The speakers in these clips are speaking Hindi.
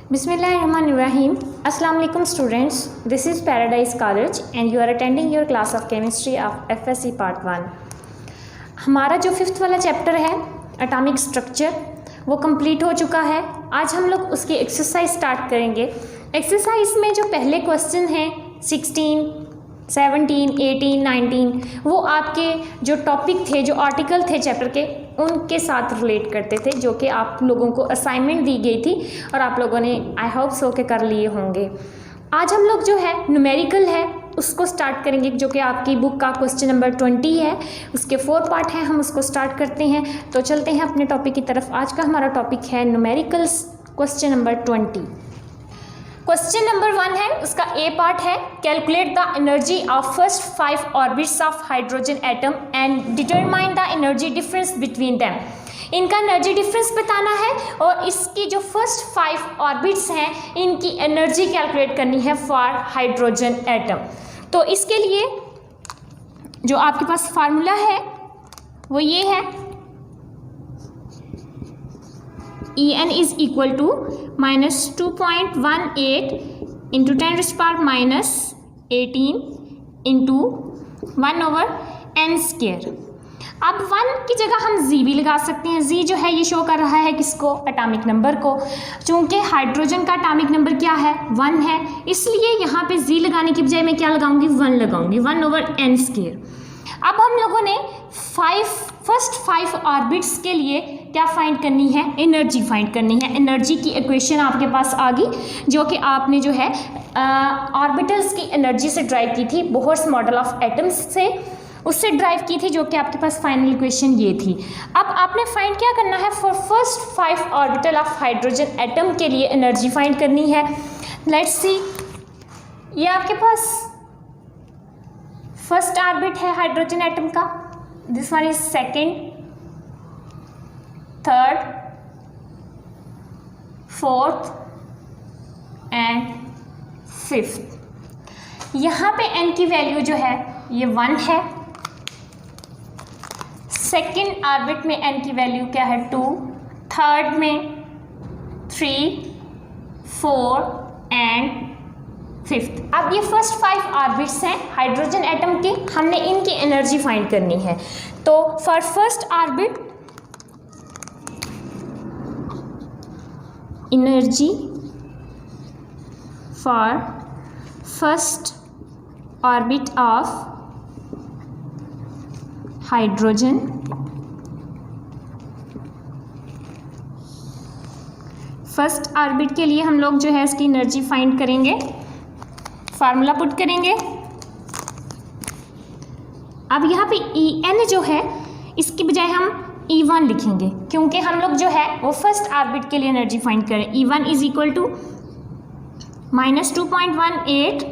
Bismillahirrahmanirrahim. Assalamu alaikum students. This is Paradise College and you are attending your class of chemistry of FSC part 1. हमारा जो 5th वाला चैप्टर है एटॉमिक स्ट्रक्चर वो कंप्लीट हो चुका है। आज हम लोग उसकी एक्सरसाइज स्टार्ट करेंगे। एक्सरसाइज में जो पहले क्वेश्चन हैं 16, 17, 18, 19 वो आपके जो टॉपिक थे, जो आर्टिकल थे चैप्टर के, उनके साथ रिलेट करते थे, जो कि आप लोगों को असाइनमेंट दी गई थी और आप लोगों ने आई होप सो के कर लिए होंगे। आज हम लोग जो है न्यूमेरिकल है उसको स्टार्ट करेंगे, जो कि आपकी बुक का क्वेश्चन नंबर 20 है। उसके 4 पार्ट हैं, हम उसको स्टार्ट करते हैं। तो चलते हैं अपने टॉपिक की तरफ। आज का हमारा टॉपिक है numericals, question number 20। Question number 1 है, उसका ए पार्ट है, calculate the energy of first 5 orbits of hydrogen atom and determine the energy difference between them. इनका एनर्जी डिफरेंस बताना है और इसकी जो फर्स्ट 5 ऑर्बिट्स हैं इनकी एनर्जी कैलकुलेट करनी है फॉर हाइड्रोजन एटम। तो इसके लिए जो आपके पास फार्मूला है वो ये है, En is equal to -2.18 into 10⁻⁻18 into 1/n²। अब 1 की जगह हम जी भी लगा सकते हैं। जी जो है ये शो कर रहा है किसको? एटॉमिक नंबर को। चूंकि हाइड्रोजन का एटॉमिक नंबर क्या है? 1 है, इसलिए यहाँ पे जी लगाने की बजाय मैं क्या लगाऊंगी? 1 लगाऊंगी, 1/n²। अब हम लोगों ने फर्स्ट 5 ऑर्बिट्स के लिए क्या फाइंड करनी है? एनर्जी फाइंड करनी है। एनर्जी की इक्वेशन आपके पास आ गई, जो कि आपने जो है ऑर्बिटल्स की एनर्जी से ड्राइव की थी, बोहर्स मॉडल ऑफ एटम्स से, उससे ड्राइव की थी, जो कि आपके पास फाइनल इक्वेशन ये थी। अब आपने फाइंड क्या करना है? For first 5 orbital of hydrogen atom के लिए एनर्जी फाइंड करनी है। लेट्स सी, ये आपके पास फर्स्ट ऑर्बिट है हाइड्रोजन एटम का, this one is second, third, fourth and fifth. यहाँ पे n की वैल्यू जो है ये 1 है। सेकेंड ऑर्बिट में n की वैल्यू क्या है? 2, थर्ड में 3, 4 एंड फिफ्थ। अब ये फर्स्ट 5 ऑर्बिट्स हैं हाइड्रोजन एटम के, हमने इनकी एनर्जी फाइंड करनी है। तो for first orbit energy for first orbit of hydrogen first orbit के लिए हम लोग जो है इसकी एनर्जी फाइंड करेंगे, फार्मूला पुट करेंगे। अब यहाँ पे En जो है इसकी बजाय हम E1 लिखेंगे, क्योंकि हम लोग जो है वो फर्स्ट ऑर्बिट के लिए एनर्जी फाइंड करें। E1 is equal to -2.18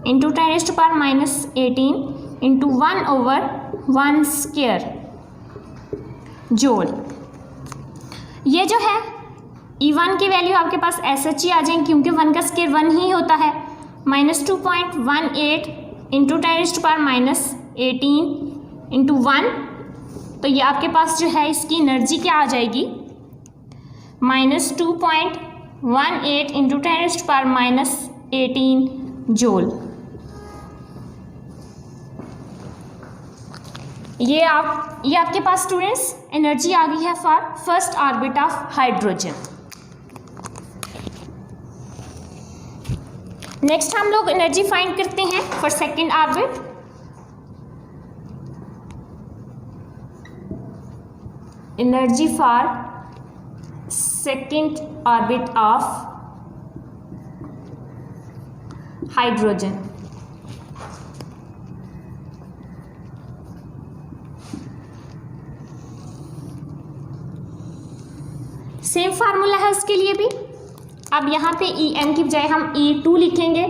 into 10⁻⁻18 into 1/1² joule. ये जो है E1 की वैल्यू आपके पास ऐसे ही आ जाएंगी, क्योंकि 1 का स्क्वायर 1 ही होता है। -2.18 इंटू 10⁻⁻18 इंटू 1, तो ये आपके पास जो है इसकी एनर्जी क्या आ जाएगी? -2.18 इंटू 10⁻⁻18 जूल। ये आपके पास स्टूडेंट्स एनर्जी आ गई है for first orbit of hydrogen. Next हम लोग एनर्जी फाइंड करते हैं for second orbit. Energy for second orbit of hydrogen. Same formula है उसके लिए भी। अब यहाँ पे En की बजाय हम E2 लिखेंगे,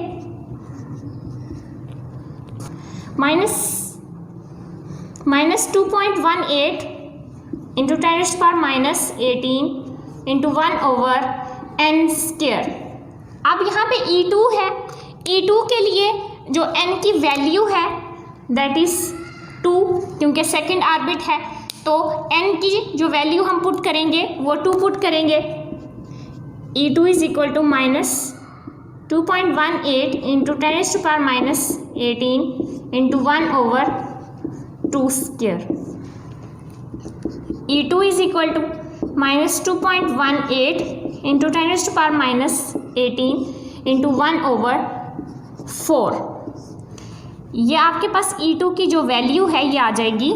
-2.18 इंटू 10⁻⁻18 इंटू 1/n²। अब यहाँ पे E2 है, E2 के लिए जो n की वैल्यू है दैट इज 2, क्योंकि सेकेंड ऑर्बिट है, तो n की जो वैल्यू हम पुट करेंगे वो 2 पुट करेंगे। E2 is equal to minus 2.18 into 10⁻18 into 1/2 square. E2 is equal to minus 2.18 into 10⁻18 into 1/4। ये आपके पास E2 की जो वैल्यू है ये आ जाएगी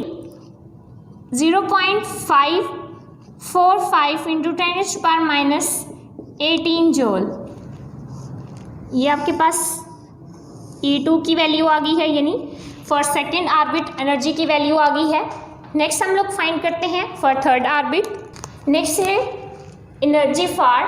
0.545 इंटू 10⁻18 जूल। ये आपके पास E2 की वैल्यू आ गई है, यानी फॉर सेकेंड ऑर्बिट एनर्जी की वैल्यू आ गई है। नेक्स्ट हम लोग फाइंड करते हैं फॉर थर्ड ऑर्बिट। नेक्स्ट है energy for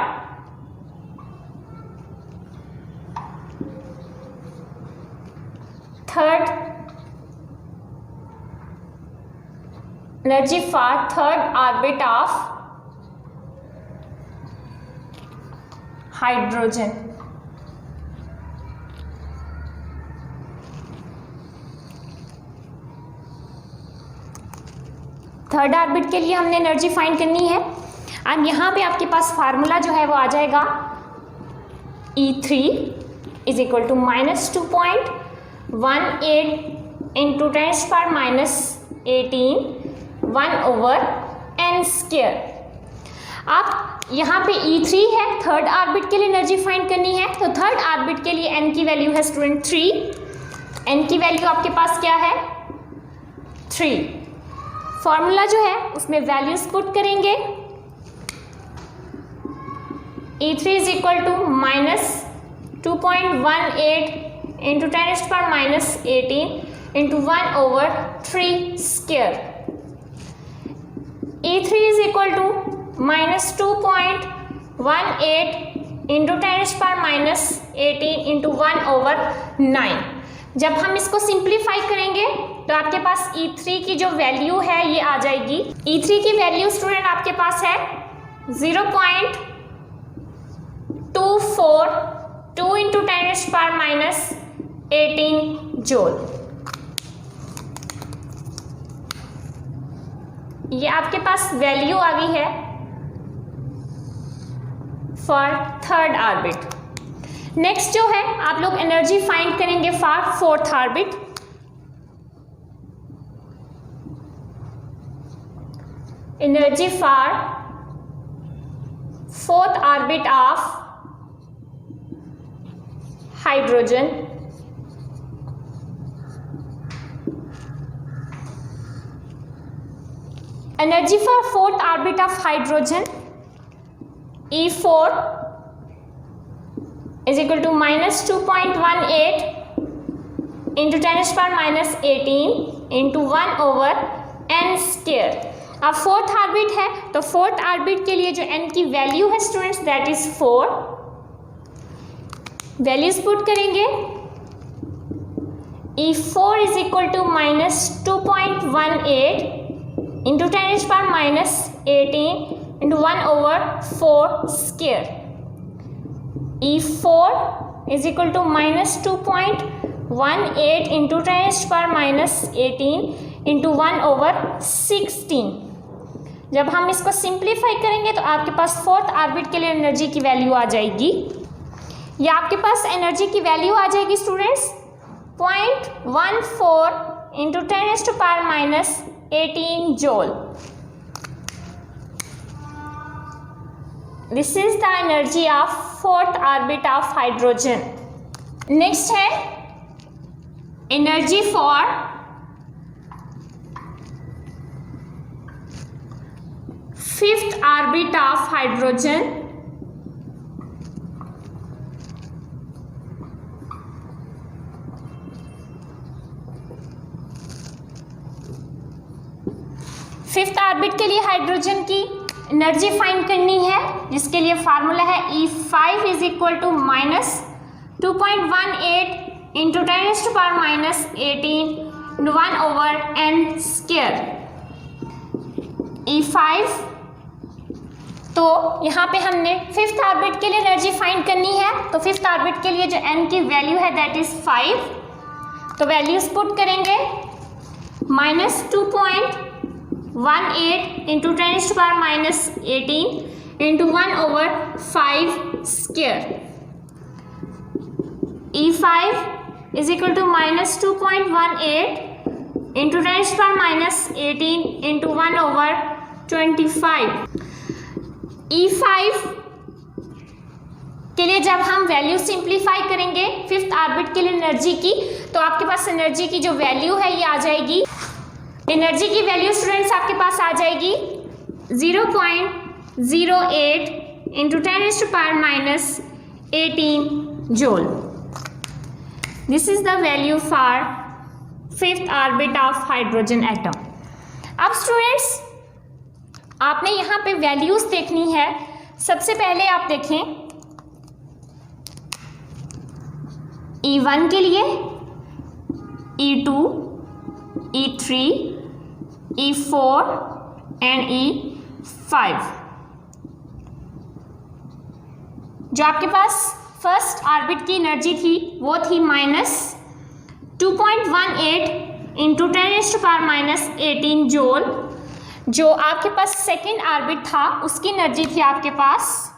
third orbit of hydrogen. Third orbit के लिए हमने एनर्जी फाइंड करनी है। अब यहाँ पे आपके पास फार्मूला जो है वो आ जाएगा E3 is equal to minus 2.18 into 10⁻18 1/n square. आप यहाँ पे E3 है, थर्ड ऑर्बिट के लिए एनर्जी फाइंड करनी है। तो थर्ड ऑर्बिट के लिए n की वैल्यू है स्टूडेंट 3। n की वैल्यू आपके पास क्या है 3। फॉर्मूला जो है उसमें वैल्यूज पुट करेंगे। E3 is equal to minus 2.18 into 10⁻18 into 1/3 square. E3 is equal to minus 2.18 into 10⁻18 into 1/9। जब हम इसको सिंप्लीफाई करेंगे तो आपके पास E3 की जो वैल्यवैल्यू है ये आ जाएगी। E3 की वैल्यू स्टूडेंट आपके पास है 0.242 इंटू 10⁻18 जूल। ये आपके पास वैल्यू आ गई है फॉर थर्ड ऑर्बिट। नेक्स्ट जो है आप लोग एनर्जी फाइंड करेंगे for fourth orbit. Energy for fourth orbit of hydrogen. Energy for fourth orbit of hydrogen E4 is equal to minus 2.18 into 10⁻18 into 1/n square। अब फोर्थ ऑर्बिट है तो फोर्थ ऑर्बिट के लिए जो n की वैल्यू है students that is 4। Values put करेंगे। E4 is equal to minus 2.18 into 10⁻18 into 1/4 square। E4 is equal to minus 2.18 into 10⁻18 into 1/16। जब हम इसको सिंप्लीफाई करेंगे तो आपके पास फोर्थ ऑर्बिट के लिए एनर्जी की वैल्यू आ जाएगी। या आपके पास एनर्जी की वैल्यू आ जाएगी students 0.14 into 10⁻18 joule. This is the energy of fourth orbit of hydrogen. Next है energy for fifth orbit of hydrogen। Fifth orbit के लिए हाइड्रोजन की एनर्जी फाइंड करनी है, जिसके लिए फार्मूला है E5 is equal to minus 2.18 into 10⁻18 1/n square. E5 तो यहाँ पे हमने फिफ्थ ऑर्बिट के लिए एनर्जी फाइंड करनी है, तो फिफ्थ ऑर्बिट के लिए जो n की वैल्यू है दैट इज 5। तो वैल्यूज पुट करेंगे minus 2.18 into 10⁻18 into 1/5 square. E5 is equal to minus 2.18 into 10⁻18 into 1/25. E5 के लिए जब हम वैल्यू सिंप्लीफाई करेंगे फिफ्थ ऑर्बिट के लिए एनर्जी की, तो आपके पास एनर्जी की जो वैल्यू है ये आ जाएगी, एनर्जी की वैल्यू स्टूडेंट्स आपके पास आ जाएगी 0.08 into 10⁻18 joule. This is the value for fifth orbit of hydrogen atom. अब स्टूडेंट्स आपने यहाँ पे वैल्यूज देखनी है. सबसे पहले आप देखें E1 के लिए, E2, E3, E4 and E5. जो आपके पास फर्स्ट ऑर्बिट की एनर्जी थी वो थी माइनस 2.18 इंटू 10⁻18 जूल. जो आपके पास सेकेंड ऑर्बिट था उसकी एनर्जी थी आपके पास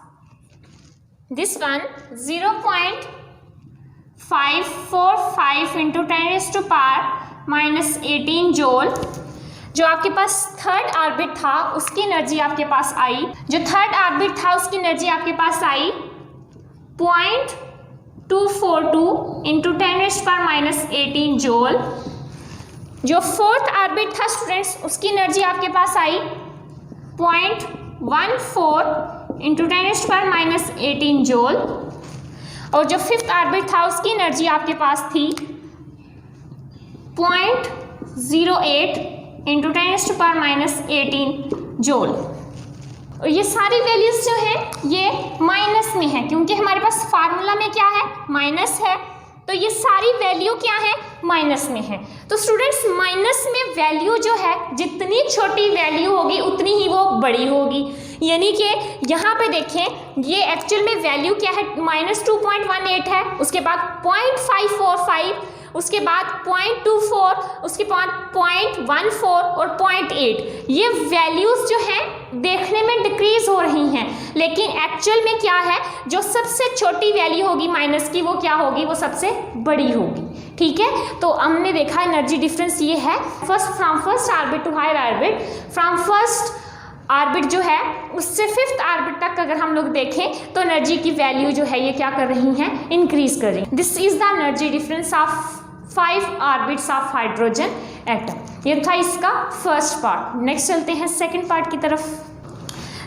दिस वन 0.545 इंटू 10⁻18 जूल. जो आपके पास थर्ड ऑर्बिट था उसकी एनर्जी आपके पास आई, जो थर्ड ऑर्बिट था उसकी एनर्जी आपके पास आई 0.242 इंटू 10⁻18 जूल. जो फोर्थ ऑर्बिट था स्टूडेंट्स उसकी एनर्जी आपके पास आई 0.14 इंटू 10⁻18 जूल. और जो फिफ्थ ऑर्बिट था उसकी एनर्जी आपके पास थी 0.08 इंटू 10⁻18 जूल. और ये सारी वैल्यूज जो है ये माइनस में है क्योंकि हमारे पास फार्मूला में क्या है, माइनस है, तो ये सारी वैल्यू क्या है, माइनस में है. तो स्टूडेंट्स माइनस में वैल्यू जो है जितनी छोटी वैल्यू होगी उतनी ही वो बड़ी होगी. यानी कि यहाँ पे देखें ये एक्चुअल में वैल्यू क्या है, माइनस 2.18 है, उसके बाद 0.545, उसके बाद 0.24, उसके बाद 0.14 और 0.8. ये वैल्यूज जो हैं देखने में डिक्रीज हो रही हैं, लेकिन एक्चुअल में क्या है, जो सबसे छोटी वैल्यू होगी माइनस की वो क्या होगी, वो सबसे बड़ी होगी. ठीक है, तो हमने देखा एनर्जी डिफरेंस ये है from first orbit to higher orbit. From first orbit जो है उससे फिफ्थ ऑर्बिट तक अगर हम लोग देखें तो एनर्जी की वैल्यू जो है ये क्या कर रही हैं, इंक्रीज कर रही हैं. This is the energy difference of 5 orbits of hydrogen atom. ये था इसका फर्स्ट पार्ट. नेक्स्ट चलते हैं सेकंड पार्ट की तरफ.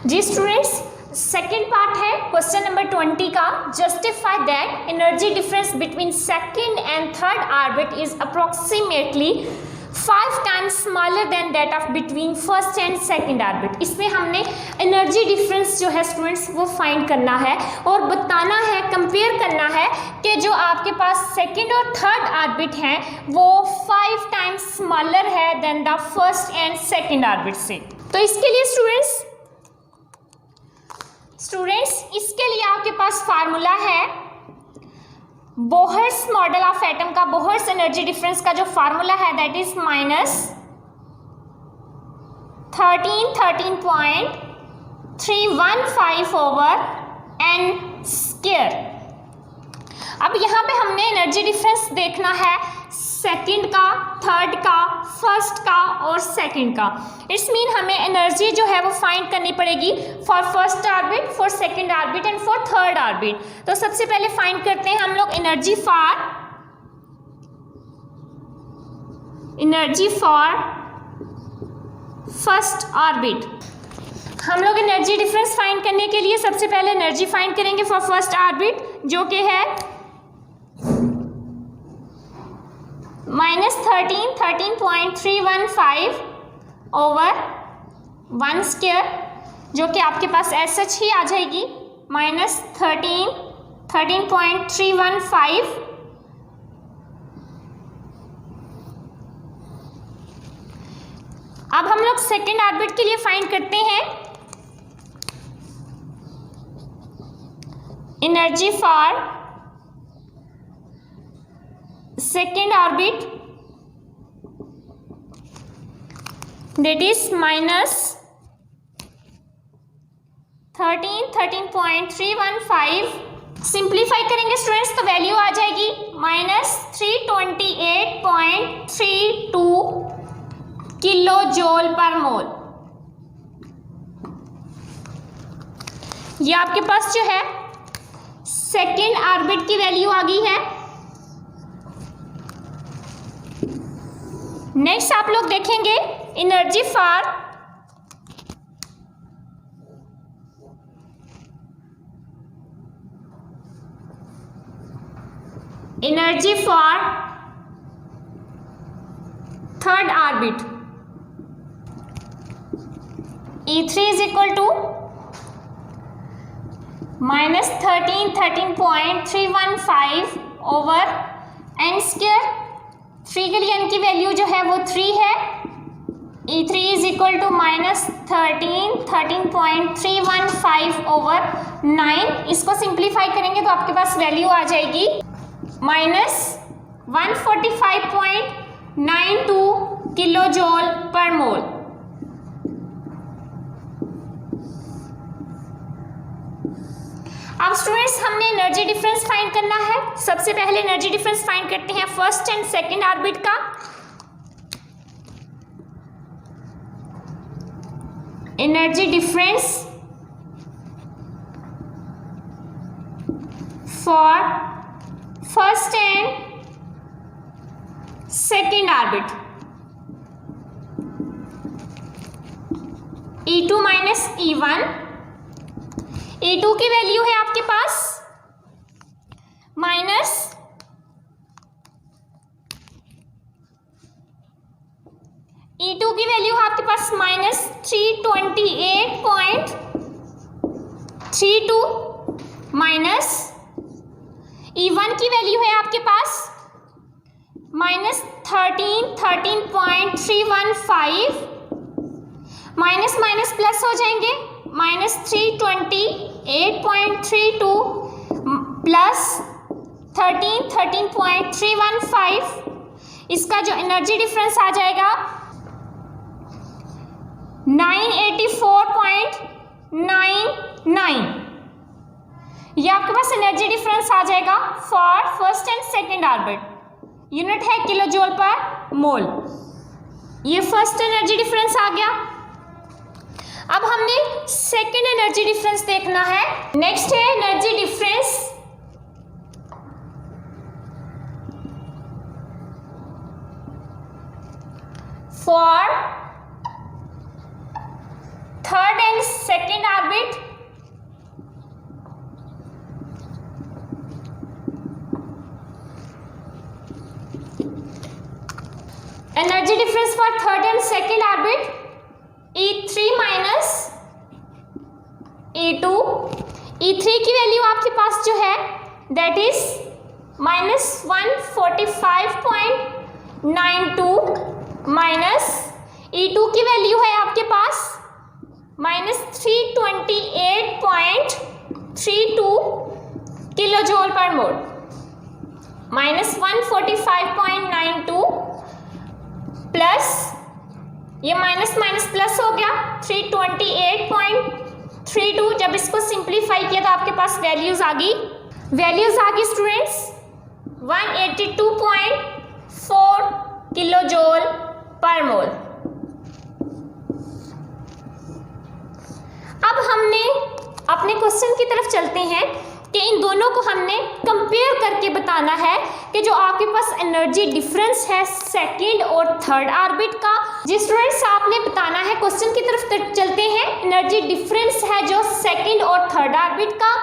जी स्टूडेंट्स सेकंड पार्ट है क्वेश्चन नंबर 20 का. Justify that energy difference between second and third orbit is approximately 5 times smaller than that of between first and second orbit. इसमें हमने एनर्जी डिफरेंस जो है स्टूडेंट्स वो फाइंड करना है और बताना है, कंपेयर करना है कि जो आपके पास सेकंड और थर्ड ऑर्बिट हैं वो 5 टाइम्स स्मॉलर है then the first and second orbit से. तो इसके लिए स्टूडेंट्स इसके लिए आपके पास फार्मूला है बोहर्स मॉडल ऑफ एटम का. बोहर्स एनर्जी डिफरेंस का जो फार्मूला है that is minus 13.315 over n square. अब यहाँ पे हमने एनर्जी डिफरेंस देखना है सेकंड का, थर्ड का, फर्स्ट का और सेकंड का. इट्स मीन हमें एनर्जी जो है वो फाइंड करनी पड़ेगी for first orbit, for second orbit and for third orbit. तो सबसे पहले फाइंड करते हैं हम लोग एनर्जी फॉर फर्स्ट ऑर्बिट. हम लोग एनर्जी डिफरेंस फाइंड करने के लिए सबसे पहले एनर्जी फाइंड करेंगे फॉर फर्स्ट ऑर्बिट जो कि है माइनस 13.315 ओवर 1 स्क्वायर, जो कि आपके पास एज सच ही आ जाएगी माइनस 13.315. अब हम लोग सेकेंड ऑर्बिट के लिए फाइंड करते हैं energy for second orbit that is minus 13.315 simplify करेंगे स्टूडेंट्स तो वैल्यू आ जाएगी -328.32 किलो जूल पर मोल। ये आपके पास जो है सेकेंड ऑर्बिट की वैल्यू आ गई है। नेक्स्ट आप लोग देखेंगे energy for third orbit E3 is equal to -13.315 over n square. 3 के लिए n की वैल्यू जो है वो 3 है। E3 is equal to -13.315 over 9। इसको सिंप्लीफाई करेंगे तो आपके पास वैल्यू आ जाएगी -145.92 किलो जूल पर मोल। अब स्टूडेंट्स हमने एनर्जी डिफरेंस फाइंड करना है। सबसे पहले एनर्जी डिफरेंस फाइंड करते हैं फर्स्ट एंड सेकंड ऑर्बिट का। Energy difference for first and second orbit E2 minus E1। E2 की वैल्यू है आपके पास E2 की वैल्यू है आपके पास -328.32 माइनस E1 की वैल्यू है आपके पास -13.315 माइनस माइनस प्लस हो जाएंगे -328.32 प्लस 13.315। इसका जो एनर्जी डिफरेंस आ जाएगा 984.99। ये आपके पास एनर्जी डिफरेंस आ जाएगा for first and second orbit. Unit है किलो जूल पर मोल। ये फर्स्ट एनर्जी डिफरेंस आ गया। अब हमने सेकेंड एनर्जी डिफरेंस देखना है। नेक्स्ट है energy difference for third and second orbit. Energy difference for third and second orbit E3 minus E2। E3 की वैल्यू आपके पास जो है दैट इज -145.92 माइनस E2 की वैल्यू है आपके पास -328.32 किलो जूल पर मोल। -145.92 प्लस ये माइनस माइनस प्लस हो गया 328.32। जब इसको सिंप्लीफाई किया तो आपके पास वैल्यूज आ गई स्टूडेंट्स 182.4 किलो जूल पर मोल। अब हमने अपने क्वेश्चन की तरफ चलते हैं कि इन दोनों को हमने कंपेयर करके बताना है कि जो आपके पास एनर्जी डिफरेंस है सेकंड और थर्ड ऑर्बिट का। जी स्टूडेंट्स आपने बताना है, क्वेश्चन की तरफ चलते हैं। एनर्जी डिफरेंस है जो सेकंड और थर्ड ऑर्बिट का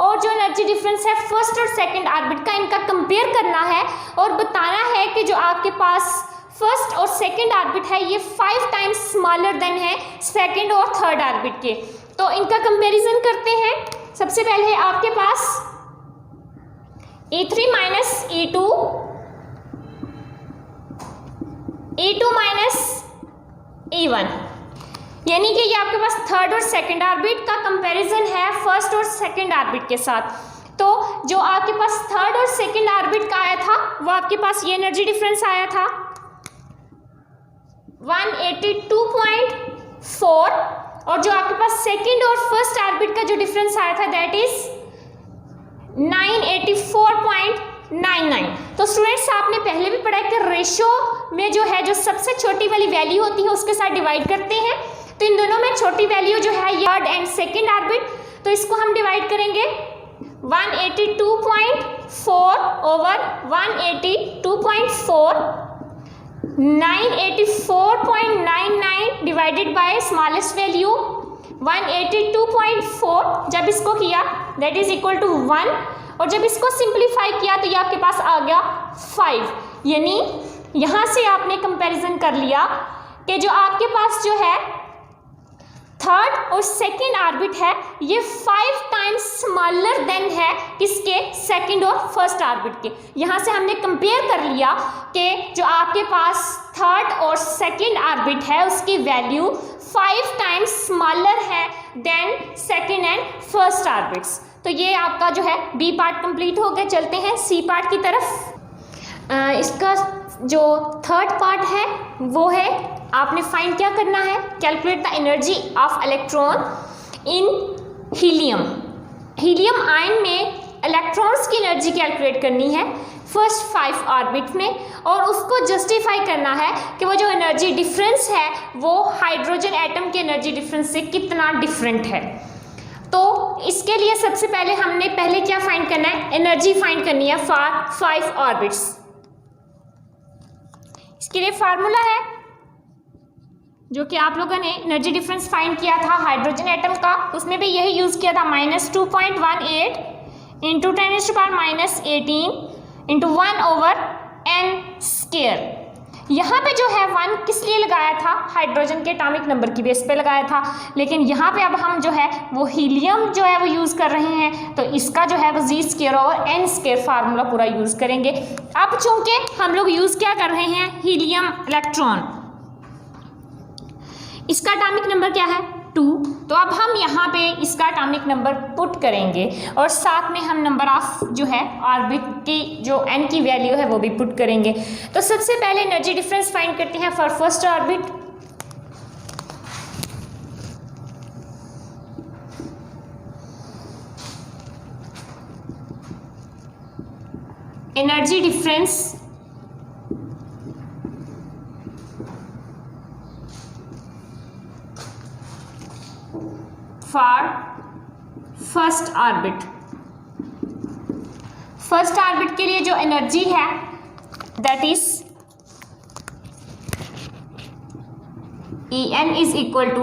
और जो एनर्जी डिफरेंस है फर्स्ट और सेकंड ऑर्बिट का, इनका कंपेयर करना है और बताना है कि जो आपके पास फर्स्ट और सेकंड ऑर्बिट है ये 5 टाइम्स स्मॉलर देन है सेकंड और थर्ड ऑर्बिट के। तो इनका कंपैरिजन करते हैं। सबसे पहले आपके पास E3 minus E2 minus E1, यानी कि ये आपके पास थर्ड और सेकंड ऑर्बिट का कंपैरिजन है फर्स्ट और सेकंड ऑर्बिट के साथ। तो जो आपके पास थर्ड और सेकंड ऑर्बिट का आया था वो आपके पास ये एनर्जी डिफरेंस आया था 182.4 और जो आपके पास सेकंड और फर्स्ट ऑर्बिट का जो डिफरेंस आया था दैट इज 984.99। तो स्टूडेंट्स आपने पहले भी पढ़ा है कि रेशो में जो है जो सबसे छोटी वाली वैल्यू होती है उसके साथ डिवाइड करते हैं। तो इन दोनों में छोटी वैल्यू जो है थर्ड एंड सेकंड ऑर्बिट, तो इसको हम डिवाइड करेंगे 182.4 over 182.4, 984.99 divided by smallest value 182.4। जब इसको किया दैट इज इक्वल टू 1, और जब इसको सिंप्लीफाई किया तो ये आपके पास आ गया 5। यानी यहां से आपने कंपैरिजन कर लिया कि जो आपके पास जो है थर्ड और सेकेंड ऑर्बिट है ये 5 टाइम्स स्मॉलर देन है किसके, सेकेंड और फर्स्ट ऑर्बिट के। यहाँ से हमने कंपेयर कर लिया कि जो आपके पास थर्ड और सेकेंड ऑर्बिट है उसकी वैल्यू 5 टाइम्स स्मॉलर है then second and first orbits. तो ये आपका जो है बी पार्ट कंप्लीट हो गया। चलते हैं सी पार्ट की तरफ। इसका जो थर्ड पार्ट है वो है आपने फाइंड क्या करना है, calculate the energy of electron in helium. Helium ion में इलेक्ट्रॉन्स की एनर्जी कैलकुलेट करनी है फर्स्ट 5 ऑर्बिट में, और उसको जस्टिफाई करना है कि वो जो एनर्जी डिफरेंस है वो हाइड्रोजन एटम के एनर्जी डिफरेंस से कितना डिफरेंट है। तो इसके लिए सबसे पहले हमने क्या फाइंड करना है, एनर्जी फाइंड करनी है फॉर 5 ऑर्बिट्स। इसके लिए फार्मूला है जो कि आप लोगों ने एनर्जी डिफरेंस फाइंड किया था हाइड्रोजन एटम का, उसमें भी यही यूज किया था -2.18 इंटू 10⁻18 इंटू 1/n²। यहाँ पे जो है 1 किस लिए लगाया था, हाइड्रोजन के एटॉमिक नंबर की बेस पे लगाया था, लेकिन यहाँ पे अब हम जो है वो हीलियम जो है वो यूज़ कर रहे हैं, तो इसका जो है वो Z²/n² फार्मूला पूरा यूज़ करेंगे। अब चूंकि हम लोग यूज़ क्या कर रहे हैं, हीलियम इलेक्ट्रॉन, इसका एटॉमिक नंबर क्या है 2, तो अब हम यहाँ पे इसका एटॉमिक नंबर पुट करेंगे और साथ में हम नंबर ऑफ जो है ऑर्बिट की जो n की वैल्यू है वो भी पुट करेंगे। तो सबसे पहले एनर्जी डिफरेंस फाइंड करते हैं for first orbit. Energy difference for first orbit. First orbit के लिए जो एनर्जी है that is En is equal to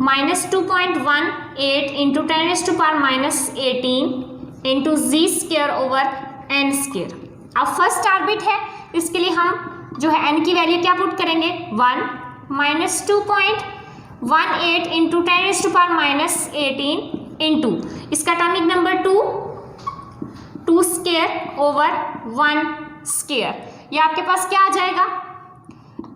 -2.18 into 10⁻18 into Z²/n²। अब फर्स्ट ऑर्बिट है, इसके लिए हम जो है n की वैल्यू क्या पुट करेंगे 1 -2.18 इंटू 10⁻18 इंटू इसका एटॉमिक नंबर 2/1²। ये आपके पास क्या आ जाएगा,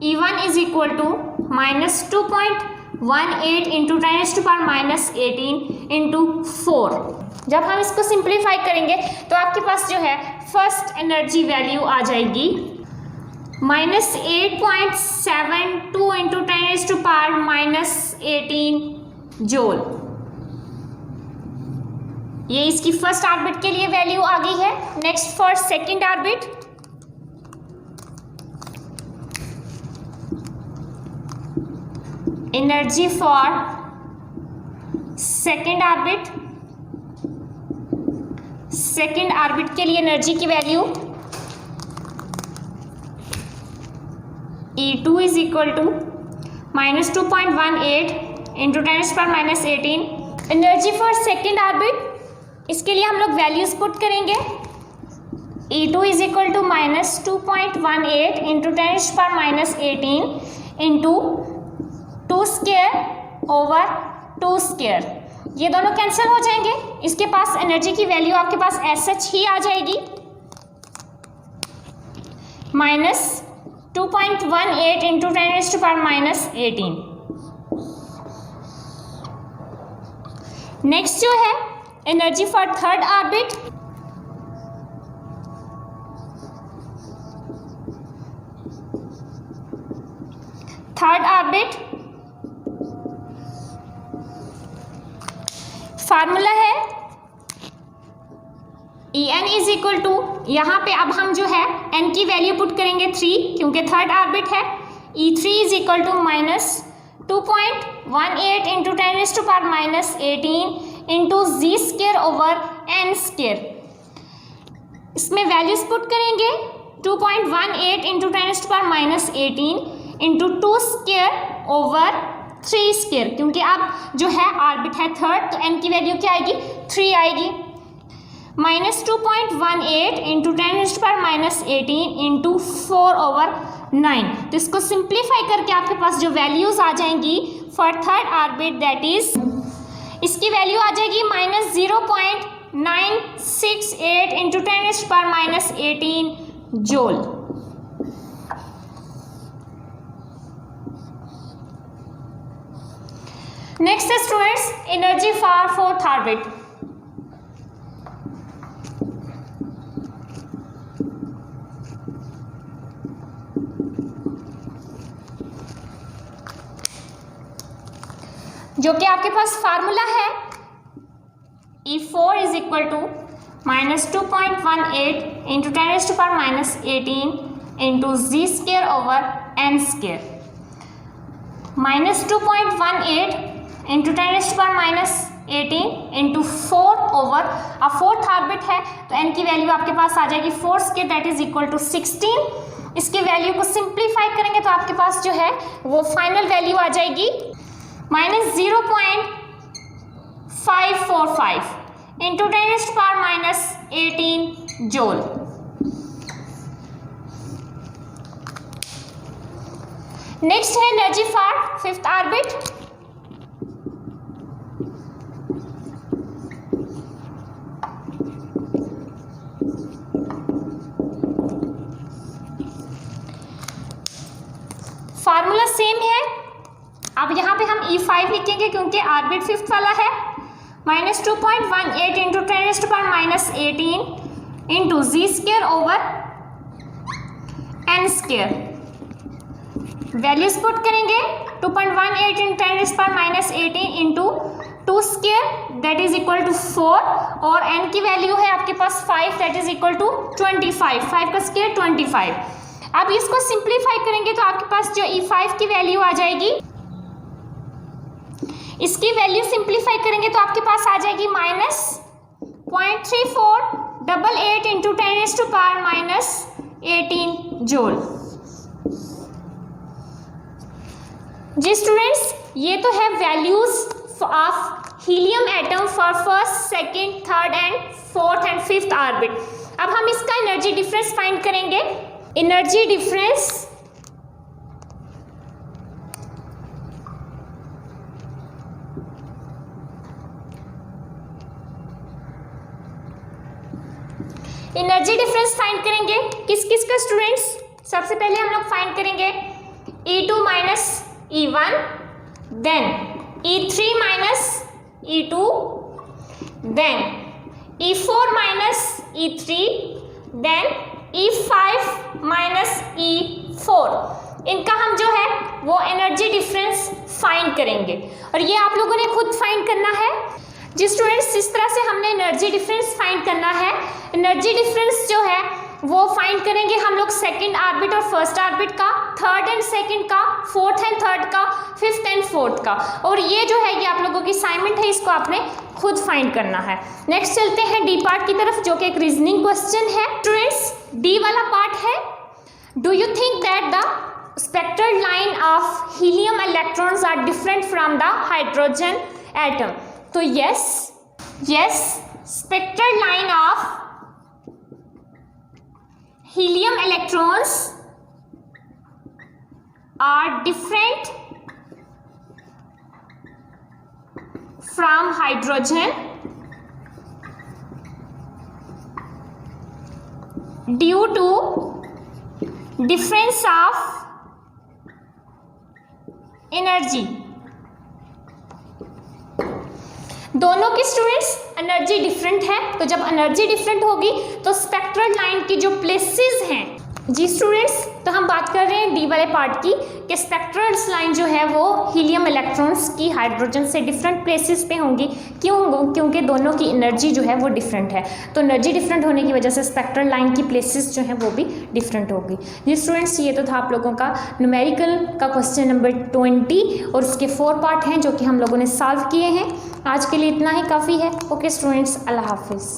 E1 is equal to -2.18 into 10⁻18 into 4। जब हम इसको सिंप्लीफाई करेंगे तो आपके पास जो है फर्स्ट एनर्जी वैल्यू आ जाएगी -8.72 इंटू 10⁻18 जूल। ये इसकी फर्स्ट ऑर्बिट के लिए वैल्यू आ गई है। Next for second orbit, energy for second orbit. Second orbit के लिए एनर्जी की value E2 is equal to -2.18 into 10⁻18। Energy for second orbit, इसके लिए हम लोग वैल्यूज पुट करेंगे। E2 is equal to -2.18 into 10⁻18 into 2²/2²। ये दोनों कैंसिल हो जाएंगे, इसके पास एनर्जी की वैल्यू आपके पास एसएच ही आ जाएगी -2.18 इंटू 10⁻18। नेक्स्ट जो है energy for third orbit, third orbit formula है En इज इक्वल टू, यहाँ पे अब हम जो है n की वैल्यू पुट करेंगे 3 क्योंकि थर्ड ऑर्बिट है। E3 is equal to -2.18 into 10⁻⁻18 into Z square over n square. इसमें वैल्यूज पुट करेंगे 2.18 into 10⁻18 into 2 square over 3 square, क्योंकि अब जो है ऑर्बिट है थर्ड, तो n की वैल्यू क्या आएगी 3 आएगी। -2.18 इंटू 10⁻18 इंटू 4/9। तो इसको सिंप्लीफाई करके आपके पास जो वैल्यूज आ जाएंगी for third orbit, that is इसकी वैल्यू आ जाएगी -0.968 इंटू 10⁻18 जूल। नेक्स्ट है students energy for fourth orbit. जो कि आपके पास फार्मूला है E4 is equal to -2.18 into 10⁻18 into Z square over n square. -2.18 into 10⁻18 into 4 अब फोर्थ ऑर्बिट है तो n की वैल्यू आपके पास आ जाएगी 4 square, that is equal to 16। इसकी वैल्यू को सिंप्लीफाई करेंगे तो आपके पास जो है वो फाइनल वैल्यू आ जाएगी -0.545 इंटू 10⁻18 जूल। नेक्स्ट है energy for fifth orbit. Formula same है, अब यहाँ पे हम E5 लिखेंगे क्योंकि ऑर्बिट फिफ्थ वाला है। -2.18 into 10⁻18 into Z square over n square. Values put करेंगे 2.18 into 10⁻18 into 2 square, that is equal to 4, और n की वैल्यू है आपके पास 5, दैट इज इक्वल टू 25। 5 का स्केयर 25। अब इसको सिंप्लीफाई करेंगे तो आपके पास जो E5 की वैल्यू आ जाएगी, इसकी वैल्यू सिंप्लीफाई करेंगे तो आपके पास आ जाएगी -0.3488 इंटू 10⁻18 जूल। जी स्टूडेंट्स, ये तो है values of helium atom for first, second, third and fourth and fifth orbit. अब हम इसका एनर्जी डिफरेंस फाइंड करेंगे। एनर्जी डिफरेंस फाइंड करेंगे किस किस का स्टूडेंट्स। सबसे पहले हम लोग फाइंड करेंगे E2 minus E1, then E3 minus E2, then E4 minus E3, then E5 minus E4। इनका हम जो है वो एनर्जी डिफरेंस फाइंड करेंगे और ये आप लोगों ने खुद फाइंड करना है। जी स्टूडेंट्स, इस तरह से हमने एनर्जी डिफरेंस फाइंड करना है। एनर्जी डिफरेंस जो है वो फाइंड करेंगे हम लोग सेकंड ऑर्बिट और फर्स्ट ऑर्बिट का, थर्ड एंड सेकंड का, फोर्थ एंड थर्ड का, फिफ्थ एंड फोर्थ का, और ये जो है ये आप लोगों की असाइनमेंट है, इसको आपने खुद फाइंड करना है। नेक्स्ट चलते हैं डी पार्ट की तरफ, जो कि एक रीजनिंग क्वेश्चन है। स्टूडेंट्स, डी वाला पार्ट है, do you think that the spectral line of helium electrons are different from the hydrogen atom? तो yes, spectral line of helium electrons are different from hydrogen due to difference of energy. दोनों की स्टूडेंट्स एनर्जी डिफरेंट है, तो जब एनर्जी डिफरेंट होगी तो स्पेक्ट्रल लाइन की जो प्लेसेस हैं जी स्टूडेंट्स, तो हम बात कर रहे हैं डी वाले पार्ट की कि स्पेक्ट्रल लाइन जो है वो हीलियम इलेक्ट्रॉन्स की हाइड्रोजन से डिफरेंट प्लेसेस पे होंगी। क्योंकि दोनों की एनर्जी जो है वो डिफरेंट है, तो एनर्जी डिफरेंट होने की वजह से स्पेक्ट्रल लाइन की प्लेसेस जो हैं वो भी डिफरेंट होगी। जी स्टूडेंट्स, ये तो था आप लोगों का न्यूमेरिकल का क्वेश्चन नंबर 20 और उसके 4 पार्ट हैं जो कि हम लोगों ने सॉल्व किए हैं। आज के लिए इतना ही काफ़ी है। ओके स्टूडेंट्स, अल्लाह हाफिज़।